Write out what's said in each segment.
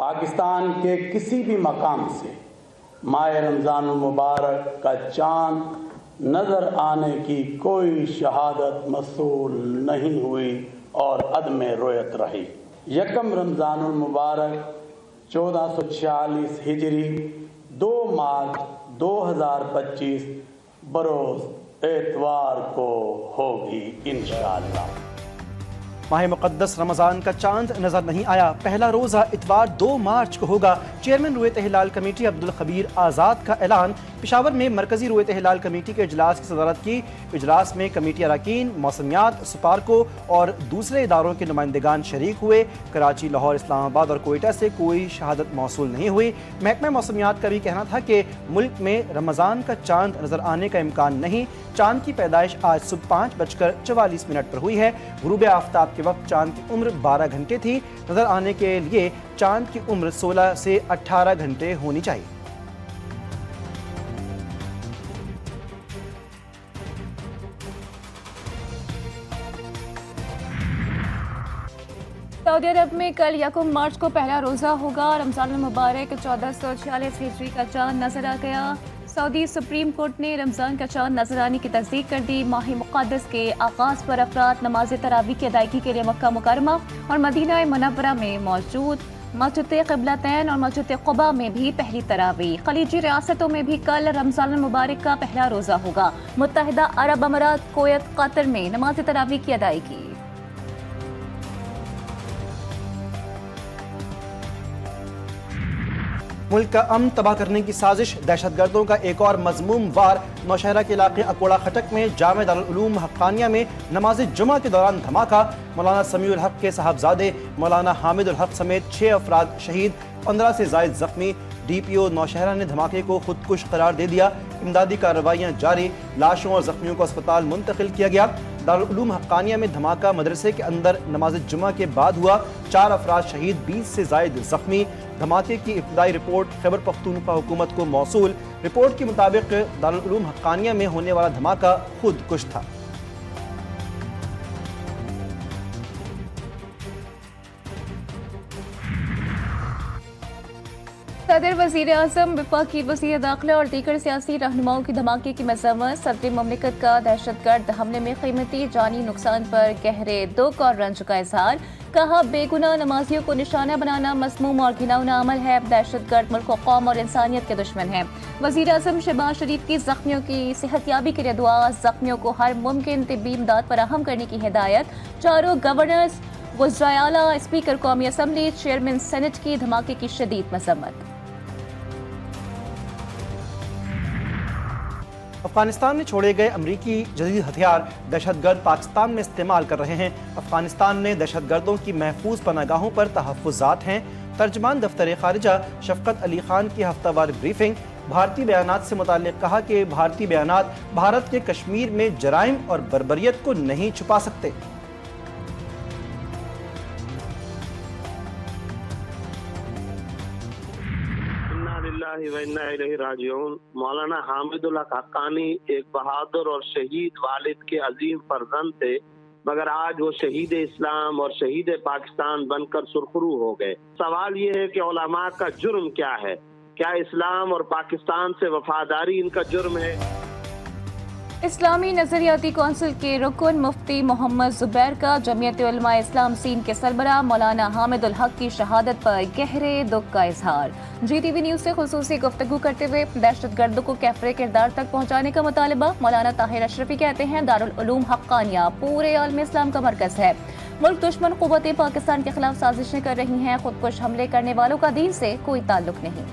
पाकिस्तान के किसी भी मकाम से माह रमज़ान मुबारक का चाँद नज़र आने की कोई शहादत मसूल नहीं हुई और अदम रोयत रही। यकम रमज़ान मुबारक 1446 हिजरी 2 मार्च 2025 बरोज़ एतवार को होगी इंशाअल्लाह। माह मुक़द्दस रमज़ान का चांद नज़र नहीं आया। पहला रोज़ा इतवार 2 मार्च को होगा। चेयरमैन रुयत हिलाल कमेटी अब्दुल खबीर आज़ाद का ऐलान। पेशावर में मरकज़ी रुयत हिलाल कमेटी के इजलास की सदारत की। इजलास में कमेटी अरकान, मौसमियात, सुपारको और दूसरे इदारों के नुमाइंदगान शरीक हुए। कराची, लाहौर, इस्लामाबाद और कोयटा से कोई शहादत मौसूल नहीं हुई। महकमा मौसमियात का भी कहना था कि मुल्क में रमज़ान का चांद नज़र आने का इम्कान नहीं। चांद की पैदाइश आज सुबह 5:44 पर हुई है। गुरूब आफ्ताब के वक्त चांद की उम्र 12 घंटे थी। नजर आने के लिए चांद की उम्र 16 से 18 घंटे होनी चाहिए। सऊदी अरब में कल 1 मार्च को पहला रोज़ा होगा। रमज़ान मुबारक 1446 हिजरी का चांद नजर आ गया। सऊदी सुप्रीम कोर्ट ने रमज़ान का चांद नजर आने की तस्दीक कर दी। माह मुक़द्दस के आगाज़ पर अफराद नमाज तरावी की अदायगी के लिए मक्का मुकरमा और मदीना मुनव्वरा में मौजूद मस्जिद क़िबलतैन और मस्जिद क़ुबा में भी पहली तरावी। खलीजी रियासतों में भी कल रमज़ान मुबारक का पहला रोज़ा होगा। मुत्तहिदा अरब अमारात, कुवैत, कतर में नमाज तरावी की अदायगी। मुल्क का अमन तबाह करने की साजिश। दहशतगर्दों का एक और मजमूम वार। नौशहरा के इलाके अकोड़ा खटक में जामे दारुल उलूम हक्कानिया में नमाज जुमा के दौरान धमाका। मौलाना समीउल हक के साहबजादे मौलाना हामिदुल हक समेत 6 अफराद शहीद, 15 से जायद जख्मी। DPO नौशहरा ने धमाके को खुदकुश करार दे दिया। इमदादी कार्रवाइयाँ जारी। लाशों और जख्मियों को अस्पताल मुंतकिल किया गया। दारुल उलूम हक्कानिया में धमाका मदरसे के अंदर नमाज जुमा के बाद हुआ। 4 अफराद शहीद, 20 से जायद जख्मी। धमाके की इब्तदाई रिपोर्ट खैबर पख्तूनख्वा हुकूमत को मौसूल। रिपोर्ट के मुताबिक दारुल उलूम हक्कानिया में होने वाला धमाका खुदकुश था। सदर, वज़ीर आज़म, वफाकी वज़ीर दाखिला और दीगर सियासी रहनुमाओं की धमाके की मज़म्मत। सदर ममलिकत का दहशतगर्द हमले में कीमती जानी नुकसान पर गहरे दुख और रंज का इजहार। कहा, बेगुनाह नमाजियों को निशाना बनाना मसमूम और घिनौना अमल है। दहशतगर्द मुल्क, कौम और इंसानियत के दुश्मन है। वज़ीर आज़म शहबाज शरीफ की जख्मियों की सेहतयाबी के लिए दुआ। जख्मियों को हर मुमकिन तिब्बी इमदाद फराहम करने की हिदायत। चारों गवर्नर्स, वज़राए आला, स्पीकर कौमी असम्बली, चेयरमैन सेनेट की धमाके की शदीद मज़म्मत। अफगानिस्तान में छोड़े गए अमरीकी जदीद हथियार दहशतगर्द पाकिस्तान में इस्तेमाल कर रहे हैं। अफगानिस्तान में दहशतगर्दों की महफूज पनागाहों पर तहफ़्फ़ुज़ात हैं। तर्जमान दफ्तर खारिजा शफकत अली खान की हफ्तावार ब्रीफिंग। भारतीय बयानात से मुताल्लिक़ कहा कि भारतीय बयानात भारत के कश्मीर में जराइम और बर्बरियत को नहीं छुपा सकते। मौलाना हामिदुल हक हक्कानी एक बहादुर और शहीद वालिद के अजीम फर्जंद थे, मगर आज वो शहीद इस्लाम और शहीद पाकिस्तान बनकर सुरखरू हो गए। सवाल ये है कि उलमा का जुर्म क्या है? क्या इस्लाम और पाकिस्तान से वफादारी इनका जुर्म है? इस्लामी नजरियाती कौंसिल के रुकन मुफ्ती मोहम्मद जुबैर का जमीयत उलमा इस्लाम सीन के सरबराह मौलाना हामिदुल हक की शहादत पर गहरे दुख का इजहार। GTV न्यूज से खुसूसी गुफ्तगू करते हुए दहशतगर्दों को कैफरे किरदार तक पहुँचाने का मुतालबा। मौलाना ताहिर अशरफी कहते हैं, दारुल उलूम हक्कानिया पूरे आलम इस्लाम का मरकज है। मुल्क दुश्मन कुव्वतें पाकिस्तान के खिलाफ साजिशें कर रही हैं। खुदकुश हमले करने वालों का दीन से कोई ताल्लुक नहीं।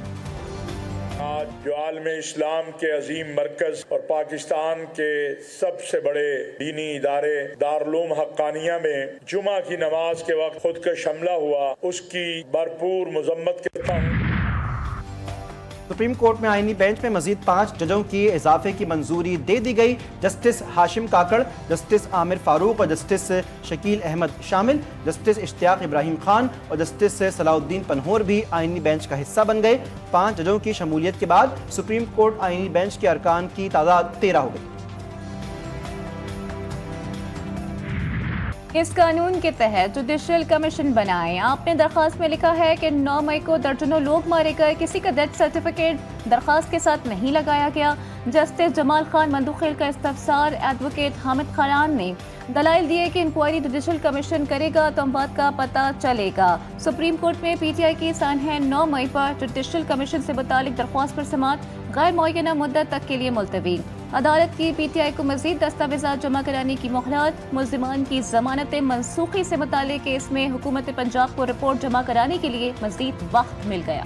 आज जो आलम इस्लाम के अजीम मरकज और पाकिस्तान के सबसे बड़े दीनी इदारे दारुल उलूम हक्कानिया में जुमा की नमाज के वक्त खुदकश हमला हुआ, उसकी भरपूर मजम्मत करता हूँ। सुप्रीम कोर्ट में आईनी बेंच में मजीद 5 जजों की इजाफे की मंजूरी दे दी गई। जस्टिस हाशिम काकड़, जस्टिस आमिर फारूक और जस्टिस शकील अहमद शामिल। जस्टिस इश्तियाक इब्राहिम खान और जस्टिस सलाउद्दीन पनहोर भी आईनी बेंच का हिस्सा बन गए। 5 जजों की शमूलियत के बाद सुप्रीम कोर्ट आईनी बेंच के अरकान की तादाद 13 हो गई। इस कानून के तहत जुडिशियल कमीशन बनाएं। आपने दरखास्त में लिखा है कि 9 मई को दर्जनों लोग मारे गए, किसी का डेथ सर्टिफिकेट दरखास्त के साथ नहीं लगाया गया। जस्टिस जमाल खान मंदुखेल का इस्तफसार एडवोकेट हामिद खारान ने दलाइल दिए कि इंक्वायरी जुडिशियल कमीशन करेगा तो अमवात का पता चलेगा। सुप्रीम कोर्ट में पीटीआई की सान है 9 मई पर जुडिशियल कमीशन से मुतालिक दरख्वास्त पर समाअत गैर मुअय्यना मुद्दत तक के लिए मुलतवी। अदालत की पीटीआई को मजीद दस्तावेजात जमा कराने की मोहलत। मुल्जिमान की जमानतें मनसूखी से मुताल्लिक केस में हुकूमत पंजाब को रिपोर्ट जमा कराने के लिए मजीद वक्त मिल गया।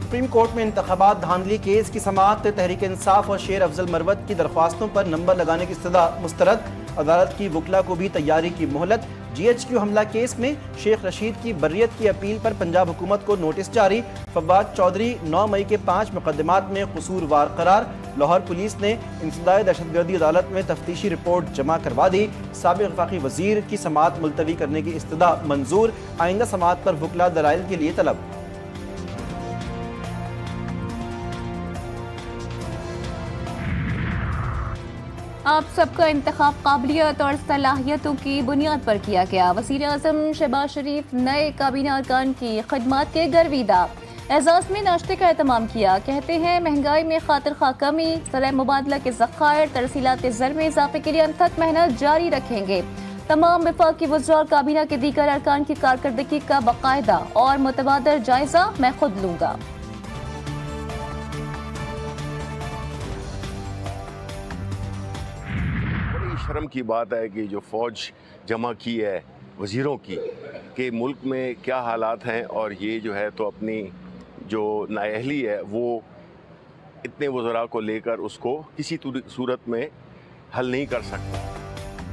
सुप्रीम कोर्ट में इंतखाबात धांधली केस की समाअत। तहरीक इंसाफ और शेर अफजल मरवत की दरख्वास्तों पर नंबर लगाने की इस्तदा मुस्तरद। अदालत की वकला को भी तैयारी की मोहलत। GHQ हमला केस में शेख रशीद की बर्रियत की अपील पर पंजाब हुकूमत को नोटिस जारी। फवाद चौधरी 9 मई के 5 मुकदमात में कसूरवार करार। लाहौर पुलिस ने इंसदाए दहशतगर्दी अदालत में तफ्तीशी रिपोर्ट जमा करवा दी। साबिक वफाकी वजीर की समाअत मुलतवी करने की इस्तदा मंजूर। आइंदा समाअत पर वकला दलाइल के लिए तलब। आप सबका इंतखाब काबिलियत और सलाहियतों की बुनियाद पर किया गया। वज़ीर आज़म शहबाज शरीफ नए काबीना अरकान की खिदमत के गर्विदा। एजाज में नाश्ते का एहतमाम किया। कहते हैं महंगाई में खातिर खा कमी, ज़राए मुबादला के ज़खायर, तरसीलात ज़र में इजाफे के लिए अनथक मेहनत जारी रखेंगे। तमाम वफाकी वज़रा और काबीना के दीगर अरकान की कारकर्दगी का बाकायदा और मुतबादल जायजा मैं खुद लूँगा। शर्म की बात है कि जो फ़ौज जमा की है वज़ीरों की कि मुल्क में क्या हालात हैं, और ये जो है तो अपनी जो नाअहली है वो इतने वज़रा को लेकर उसको किसी सूरत में हल नहीं कर सकता।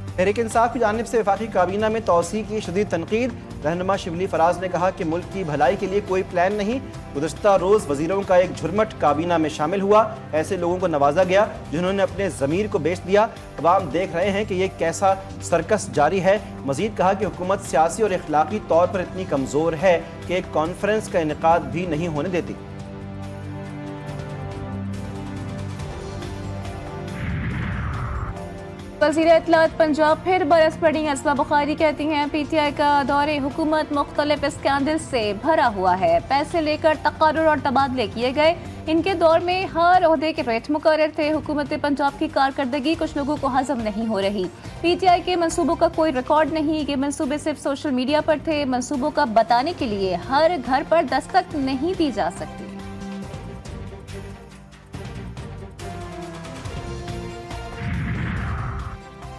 तहरीक इंसाफ की जानिब से वफाकी काबीना में तौसी की शदीद तनकीद। रहनुमा शिबली फराज ने कहा कि मुल्क की भलाई के लिए कोई प्लान नहीं। गुज़श्ता रोज़ वज़ीरों का एक झुरमट काबीना में शामिल हुआ। ऐसे लोगों को नवाजा गया जिन्होंने अपने ज़मीर को बेच दिया। अवाम देख रहे हैं कि ये कैसा सर्कस जारी है। मजीद कहा कि हुकूमत सियासी और इखलाकी तौर पर इतनी कमज़ोर है कि एक कॉन्फ्रेंस का इनेकाद भी नहीं होने देती। वज़ीर इत्तलात पंजाब फिर बरस पड़ी। असमा बुखारी कहती हैं पीटीआई का दौरे हुकूमत मुख्तलिफ स्कैंडल से भरा हुआ है। पैसे लेकर तकर्रुर और तबादले किए गए। इनके दौर में हर ओहदे के रेट मुकर्रर थे। हुकूमत पंजाब की कारकर्दगी कुछ लोगों को हजम नहीं हो रही। पीटीआई के मंसूबों का कोई रिकॉर्ड नहीं। ये मंसूबे सिर्फ सोशल मीडिया पर थे। मंसूबों का बताने के लिए हर घर पर दस्तक नहीं दी जा सकती।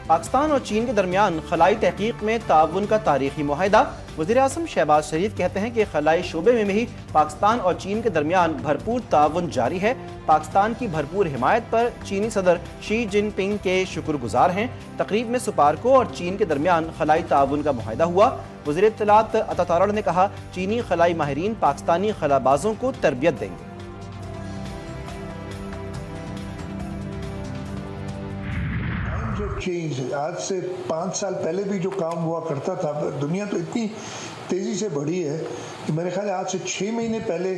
पाकिस्तान और चीन के दरमियान खलाई तहकीक में ताउन का तारीखी मुआहिदा। वज़ीर आज़म शहबाज शरीफ कहते हैं कि खलाई शोबे में भी पाकिस्तान और चीन के दरमियान भरपूर ताउन जारी है। पाकिस्तान की भरपूर हिमायत पर चीनी सदर शी जिनपिंग के शुक्रगुजार हैं। तकरीब में सुपारको और चीन के दरमियान खलाई ताउन का मुआहिदा हुआ। वज़ीर इत्तलात अता तारड़ ने कहा चीनी खलाई माहिरीन पाकिस्तानी खलाबाजों को तरबियत देंगे। चेंज आज से 5 साल पहले भी जो काम हुआ करता था, दुनिया तो इतनी तेज़ी से बढ़ी है कि मेरे ख्याल आज से 6 महीने पहले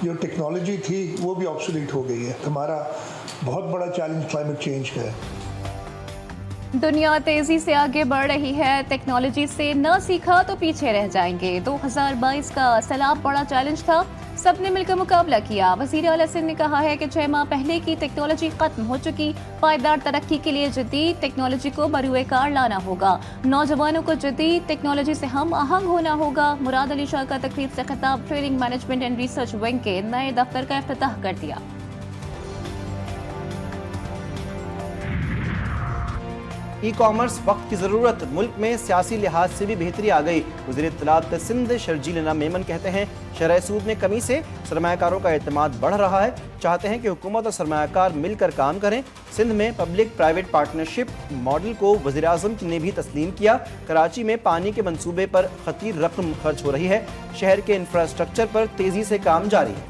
जो टेक्नोलॉजी थी वो भी ऑब्सोलीट हो गई है। हमारा बहुत बड़ा चैलेंज क्लाइमेट चेंज का है। दुनिया तेजी से आगे बढ़ रही है। टेक्नोलॉजी से न सीखा तो पीछे रह जाएंगे। 2022 का सैलाब बड़ा चैलेंज था, सबने मिलकर मुकाबला किया। वज़ीर आला सिंध ने कहा है कि 6 माह पहले की टेक्नोलॉजी खत्म हो चुकी। पायदार तरक्की के लिए जदीद टेक्नोलॉजी को बरूए कार लाना होगा। नौजवानों को जदीद टेक्नोलॉजी से हम आहंग होना होगा। मुराद अली शाह का तकरीब से खिताब training management and research wing के नए दफ्तर का इफ्तिताह कर दिया। ई कॉमर्स वक्त की ज़रूरत, मुल्क में सियासी लिहाज से भी बेहतरी आ गई। वज़ीर इत्तलात सिंध शर्जील इनाम मेमन कहते हैं शरह सूद में कमी से सरमायाकारों का एतमाद बढ़ रहा है। चाहते हैं कि हुकूमत और सरमायाकार मिलकर काम करें। सिंध में पब्लिक प्राइवेट पार्टनरशिप मॉडल को वज़ीर आज़म ने भी तस्लीम किया। कराची में पानी के मंसूबे पर खतीर रकम खर्च हो रही है। शहर के इंफ्रास्ट्रक्चर पर तेज़ी से काम जारी है।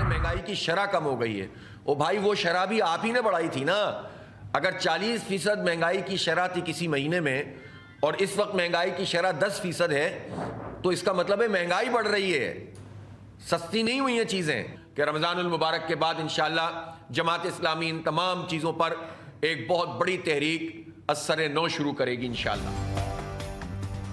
महंगाई की शरह कम हो गई है। ओ भाई वो शरह भी आप ही ने बढ़ाई थी ना। अगर 40% महंगाई की शरह थी किसी महीने में और इस वक्त महंगाई की शरह 10% है तो इसका मतलब है महंगाई बढ़ रही है, सस्ती नहीं हुई है चीजें। कि रमज़ानुल मुबारक के बाद इंशाअल्लाह जमात इस्लामी इन तमाम चीज़ों पर एक बहुत बड़ी तहरीक असर नौ शुरू करेगी इंशाअल्लाह।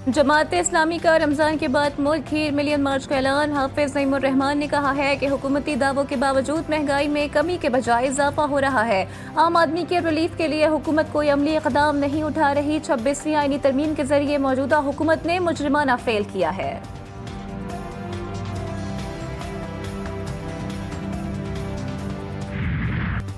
जमात इस्लामी का रमजान के बाद मुल्क घिर मिलियन मार्च का ऐलान। हाफिज नईमुर रहमान ने कहा है कि हुकूमती दावों के बावजूद महंगाई में कमी के बजाय इजाफा हो रहा है। आम आदमी के रिलीफ के लिए हुकूमत कोई अमली इक़दाम नहीं उठा रही। 26वीं आईनी तरमीम के जरिए मौजूदा हुकूमत ने मुजरिमाना फेल किया है।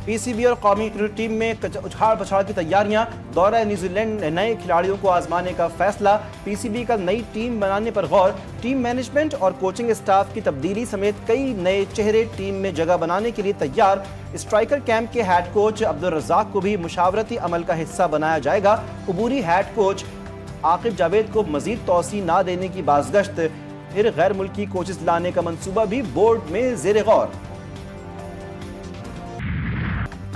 पीसीबी और कौमी क्रिकेट टीम में उछाड़ पछाड़ की तैयारियां। दौरा न्यूजीलैंड नए खिलाड़ियों को आजमाने का फैसला। पीसीबी का नई टीम बनाने पर गौर। टीम मैनेजमेंट और कोचिंग स्टाफ की तब्दीली समेत कई नए चेहरे टीम में जगह बनाने के लिए तैयार। स्ट्राइकर कैंप के हेड कोच अब्दुल रज़ाक को भी मुशावरती अमल का हिस्सा बनाया जाएगा। अबूरी हेड कोच आकिब जावेद को मजीद तौसी ना देने की बाज़गश्त। फिर गैर मुल्की कोचेस लाने का मंसूबा भी बोर्ड में ज़ेर गौर।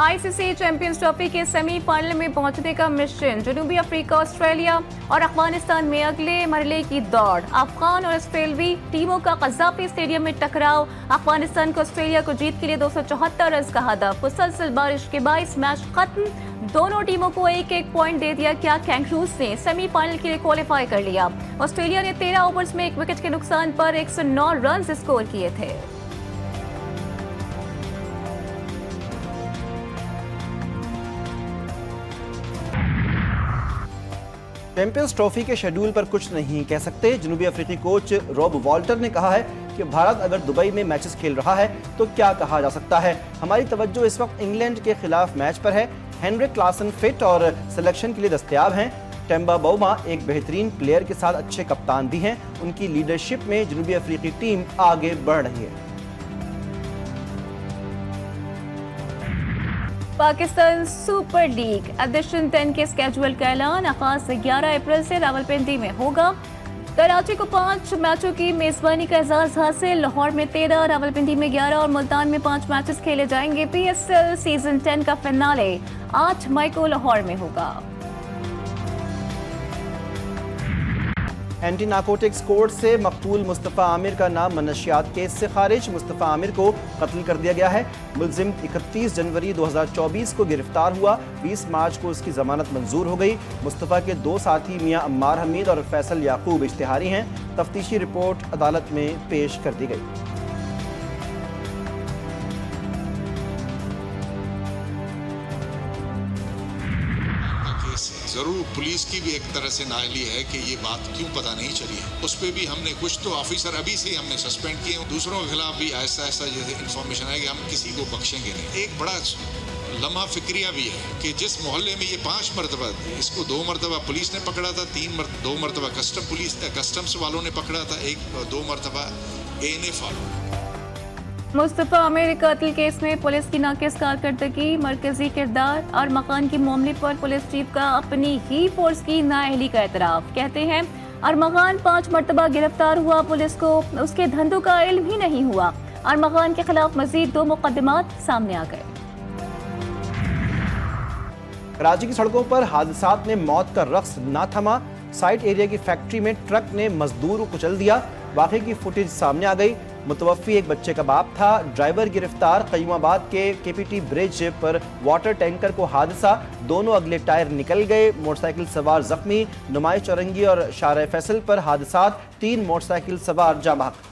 आईसीसी चैंपियंस ट्रॉफी के सेमीफाइनल में पहुंचने का मिशन। जनूबी अफ्रीका, ऑस्ट्रेलिया और अफगानिस्तान में अगले मरहले की दौड़। अफगान और ऑस्ट्रेलवी टीमों का कज़ाफी स्टेडियम में टकराव। अफगानिस्तान को ऑस्ट्रेलिया को जीत के लिए 274 रन का हदफ। मुसलसल बारिश के 22 मैच खत्म। दोनों टीमों को एक एक पॉइंट दे दिया। क्या कैंगरूज ने सेमीफाइनल के लिए क्वालिफाई कर लिया। ऑस्ट्रेलिया ने 13 ओवर्स में 1 विकेट के नुकसान पर 109 रन स्कोर किए थे। चैंपियंस ट्रॉफी के शेड्यूल पर कुछ नहीं कह सकते। जनूबी अफ्रीकी कोच रॉब वॉल्टर ने कहा है कि भारत अगर दुबई में मैचेस खेल रहा है तो क्या कहा जा सकता है। हमारी तवज्जो इस वक्त इंग्लैंड के खिलाफ मैच पर है। हेनरिक क्लासन फिट और सिलेक्शन के लिए दस्तयाब हैं। टेम्बा बाउमा एक बेहतरीन प्लेयर के साथ अच्छे कप्तान भी हैं। उनकी लीडरशिप में जनूबी अफ्रीकी टीम आगे बढ़ रही है। पाकिस्तान सुपर लीग एडिशन 10 के स्केड्यूल का ऐलान। आगाज 11 अप्रैल से रावलपिंडी में होगा। कराची को 5 मैचों की मेजबानी का एजाज हासिल। लाहौर में 13, रावलपिंडी में 11 और मुल्तान में 5 मैचेस खेले जाएंगे। PSL सीजन 10 का फिनाले 8 मई को लाहौर में होगा। एंटी नार्कोटिक्स कोर्ट से मकतूल मुस्तफ़ा आमिर का नाम मनशियात केस से खारिज। मुस्तफ़ा आमिर को कत्ल कर दिया गया है। मुलजिम 31 जनवरी 2024 को गिरफ्तार हुआ। 20 मार्च को उसकी जमानत मंजूर हो गई। मुस्तफ़ा के 2 साथी मियां अम्मार हमीद और फैसल याकूब इश्तिहारी हैं। तफ्तीशी रिपोर्ट अदालत में पेश कर दी गई। जरूर पुलिस की भी एक तरह से नाअहली है कि ये बात क्यों पता नहीं चली है। उस पर भी हमने कुछ तो ऑफिसर अभी से हमने सस्पेंड किए। दूसरों के खिलाफ भी ऐसा जैसे इंफॉर्मेशन है कि हम किसी को बख्शेंगे नहीं। एक बड़ा लम्हा फिक्रिया भी है कि जिस मोहल्ले में ये 5 मरतबा, इसको 2 मरतबा पुलिस ने पकड़ा था, 2 मरतबा कस्टम्स वालों ने पकड़ा था, 2 मरतबा ANF वालों। मुस्तफ़ा आमिर कत्ल केस में पुलिस की नाकिस कारकर्दगी, मरकजी किरदार और मकान की मामले पर पुलिस चीफ का अपनी ही फोर्स की नाअहली का एतराफ। कहते हैं अरमगान 5 मरतबा गिरफ्तार हुआ, पुलिस को उसके धंधों का इल्म ही नहीं हुआ। अरमगान के खिलाफ मजीद 2 मुकदमात सामने आ गए। कराची की सड़कों पर हादसात ने मौत का रक्स ना थमा। साइट एरिया की फैक्ट्री में ट्रक ने मजदूर को कुचल दिया। वाक़े की फुटेज सामने आ गई। मुतवफ़ी एक बच्चे का बाप था। ड्राइवर गिरफ्तार। क़य्यूमाबाद के KPT ब्रिज पर वाटर टैंकर को हादसा, दोनों अगले टायर निकल गए। मोटरसाइकिल सवार जख्मी। नुमाइश चौरंगी और शारा फैसल पर हादसात, 3 मोटरसाइकिल सवार जाँ बहक।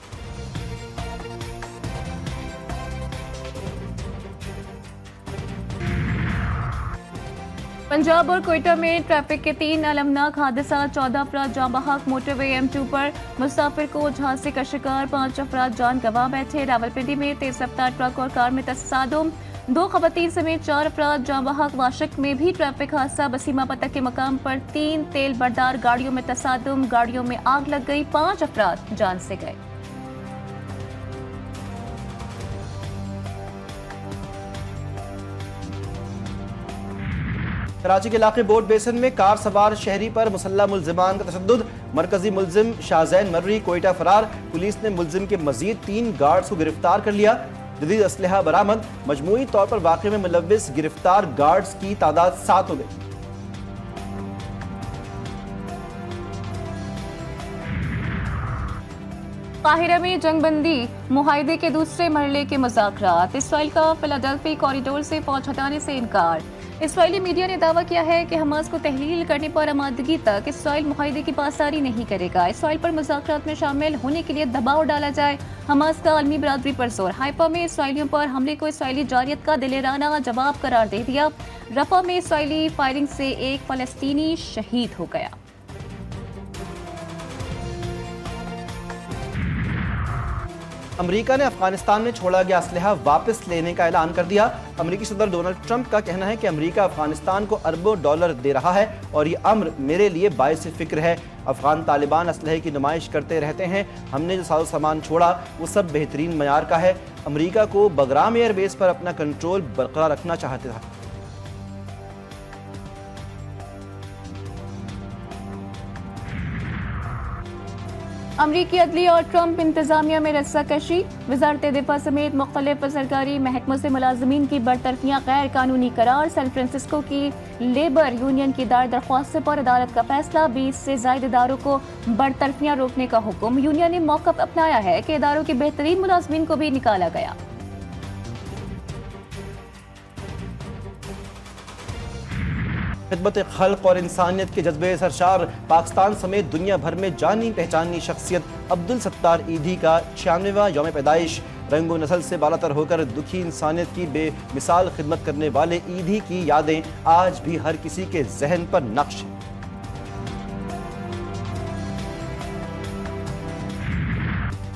पंजाब और कोयटा में ट्रैफिक के 3 अलमनाक हादसा, 14 अफराद जाँ बहक। मोटरवे M2 पर मुसाफिर को झांसे का शिकार, 5 अफराद जान गंवा बैठे। रावलपिंडी में तेज रफ्तार ट्रक और कार में तसादुम, 2 खवातीन समेत 4 अफराद जाँ बहक। वाशिक में भी ट्रैफिक हादसा, बसीमा पतक के मकाम पर 3 तेल बरदार गाड़ियों में तसादुम, गाड़ियों में आग लग गई, 5 अफराद जान से गए। कराची के इलाके बोट बेसन में कार सवार शहरी पर मुसल्लह मुल्जिमान का तशद्दुद। मरकजी मुल्जिम शाहजैन मर्री कोयटा फरार। पुलिस ने मुल्जिम के मजीद 3 गार्ड्स को गिरफ्तार कर लिया। जदीद असलहा बरामद। मजमूई तौर पर वाक़े में मुलव्विस गिरफ्तार गार्ड्स की तादाद 7 हो गई। काहिरा में जंगबंदी मुआहदे के दूसरे मरहले के मुज़ाकरात। इसराइल का फिलाडेल्फी कॉरिडोर से फौज हटाने से इनकार। इसराइली मीडिया ने दावा किया है कि हमास को तहलील करने पर आमादगी तक इसराइल मुआहदे की पासदारी नहीं करेगा। इसराइल पर मुज़ाकरात में शामिल होने के लिए दबाव डाला जाए, हमास का आलमी बरादरी पर जोर। हाइफा में इसराइलियों पर हमले को इसराइली जारियत का दिलेराना जवाब करार दे दिया। रफा में इसराइली फायरिंग से एक फलस्तीनी शहीद हो गया। अमेरिका ने अफगानिस्तान में छोड़ा गया असलहा वापस लेने का ऐलान कर दिया। अमेरिकी सदर डोनाल्ड ट्रंप का कहना है कि अमेरिका अफगानिस्तान को अरबों डॉलर दे रहा है और ये अम्र मेरे लिए बाइस फिक्र है। अफगान तालिबान असलहे की नुमाइश करते रहते हैं। हमने जो साजो सामान छोड़ा वो सब बेहतरीन मयार का है। अमेरिका को बगराम एयरबेस पर अपना कंट्रोल बरकरार रखना चाहते था। अमरीकी अदलिया और ट्रंप इंतजामिया में रस्साकशी। वजारत दिफा समेत मुख्तलिफ सरकारी महकमों से मुलाजमीन की बरतरफियाँ गैर कानूनी करार। सैन फ्रांसिस्को की लेबर यूनियन की दायर दरख्वास्त पर अदालत का फैसला। 20 से ज्यादा इदारों को बरतरफियाँ रोकने का हुक्म। यूनियन ने मौक़िफ़ अपनाया है कि इदारों के बेहतरीन मुलाजमीन को भी निकाला गया। खिदमत खल्क और इंसानियत के जज्बे सरशार पाकिस्तान समेत दुनिया भर में जानी पहचानी शख्सियत अब्दुल सत्तार ईदी का 96वां यौम पैदाइश। रंगो नस्ल से बालातर होकर दुखी इंसानियत की बेमिसाल खिदमत करने वाले ईदी की यादें आज भी हर किसी के जहन पर नक्श हैं।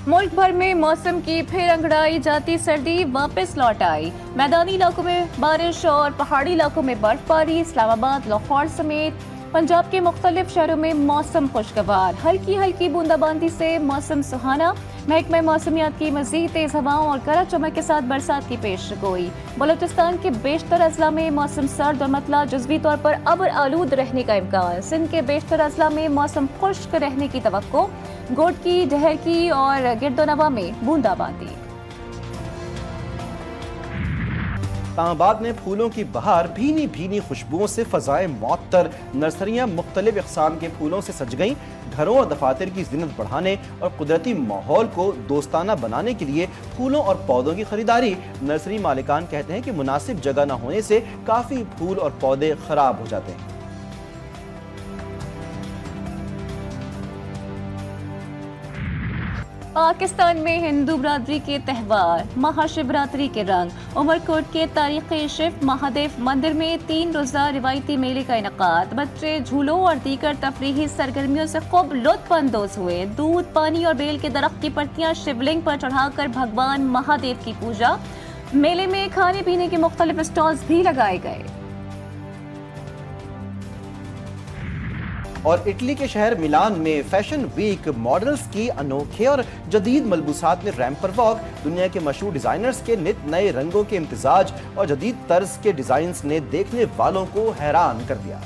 मुल्क भर में मौसम की फिर अंगड़ाई जाती सर्दी वापस लौट आई। मैदानी इलाकों में बारिश और पहाड़ी इलाकों में बर्फबारी। इस्लामाबाद, लाहौर समेत पंजाब के मुख्तलिफ शहरों में मौसम खुशगवार। हल्की हल्की बूंदाबांदी से मौसम सुहाना। महकमा मौसमियात की मजीद तेज हवाओं और गरज चमक के साथ बरसात की पेशगोई। बलूचिस्तान के बेशतर अजला में मौसम सर्द और मतला जुज़वी तौर पर अबर आलूद रहने का इम्कान। सिंध के बेशतर अजला में मौसम खुश्क रहने की तवक्को। गोडकी, डहरकी और गिरदोनवा में बूंदाबांदी। इस्लामाबाद में फूलों की बहार भीनी भीनी खुशबुओं से फजाएं मौतर। नर्सरियां मुख्तलिफ इक़साम के फूलों से सज गईं। घरों और दफातर की जिन्नत बढ़ाने और कुदरती माहौल को दोस्ताना बनाने के लिए फूलों और पौधों की खरीदारी। नर्सरी मालिकान कहते हैं कि मुनासिब जगह न होने से काफ़ी फूल और पौधे खराब हो जाते हैं। पाकिस्तान में हिंदू बरादरी के त्यौहार महाशिवरात्रि के रंग। उमरकोट के तारीखी शिव महादेव मंदिर में 3 रोजा रिवायती मेले का इनकाद। बच्चे झूलों और दीगर तफरीही सरगर्मियों से खूब लुत्फ अंदोज हुए। दूध, पानी और बेल के दरख्त की पत्तियां शिवलिंग पर चढ़ाकर भगवान महादेव की पूजा। मेले में खाने पीने के मुख्तलिफ स्टॉल्स भी लगाए गए। और इटली के शहर मिलान में फैशन वीक मॉडल्स की अनोखे और जदीद मलबूसात ने रैंप पर वॉक। दुनिया के मशहूर डिजाइनर्स के नित नए रंगों के इम्तिजाज और जदीद तर्ज के डिजाइन्स ने देखने वालों को हैरान कर दिया।